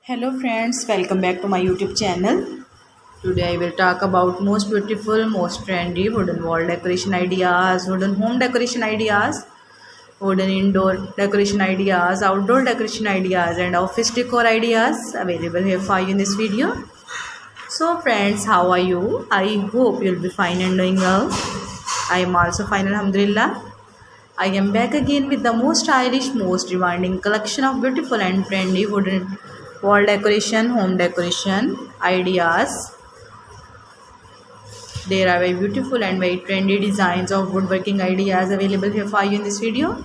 Hello friends, welcome back to my YouTube channel. Today I will talk about most beautiful, most trendy wooden wall decoration ideas, wooden home decoration ideas, wooden indoor decoration ideas, outdoor decoration ideas and office decor ideas available here for you in this video. So friends, how are you? I hope you'll be fine and doing well. I am also fine, alhamdulillah. I am back again with the most stylish, most demanding collection of beautiful and trendy wooden wall decoration, home decoration ideas. There are very beautiful and very trendy designs of woodworking ideas available here for you in this video.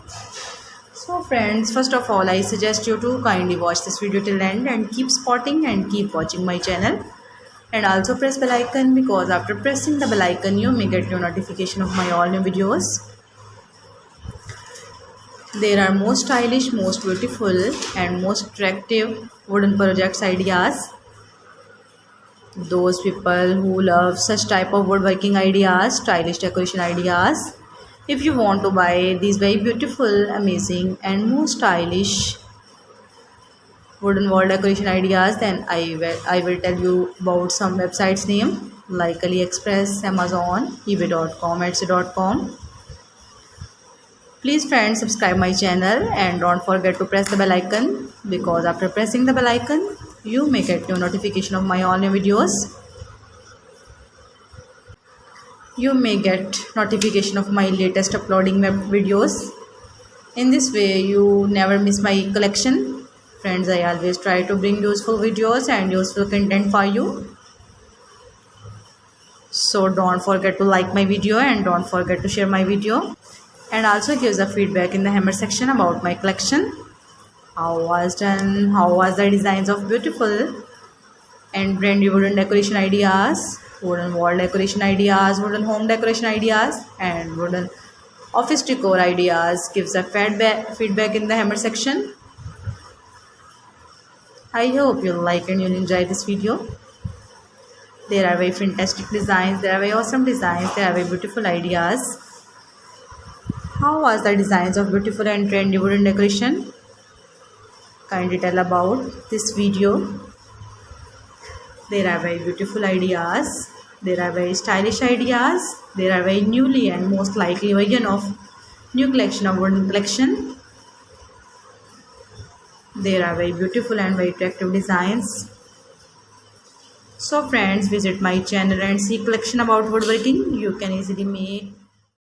So friends, first of all, I suggest you to kindly watch this video till end and keep spotting and keep watching my channel. And also press bell icon, because after pressing the bell icon, you may get your notification of my all new videos. There are most stylish, most beautiful and most attractive wooden projects ideas. Those people who love such type of woodworking ideas, stylish decoration ideas. If you want to buy these very beautiful, amazing and most stylish wooden wall decoration ideas, then I will tell you about some websites name like AliExpress, Amazon, eBay.com, Etsy.com. Please friends, subscribe my channel and don't forget to press the bell icon, because after pressing the bell icon you may get your notification of my all new videos. You may get notification of my latest uploading videos. In this way you never miss my collection. Friends, I always try to bring useful videos and useful content for you. So don't forget to like my video and don't forget to share my video. And also give the feedback in the hammer section about my collection. How was done? How was the designs of beautiful and trendy wooden decoration ideas, wooden wall decoration ideas, wooden home decoration ideas and wooden office decor ideas. Give the feedback in the hammer section. I hope you'll like and you'll enjoy this video. There are very fantastic designs, there are very awesome designs, there are very beautiful ideas. How was the designs of beautiful and trendy wooden decoration? Kindly tell about this video. There are very beautiful ideas. There are very stylish ideas. There are very newly and most likely version of new collection of wooden collection. There are very beautiful and very attractive designs. So friends, visit my channel and see collection about woodworking. You can easily make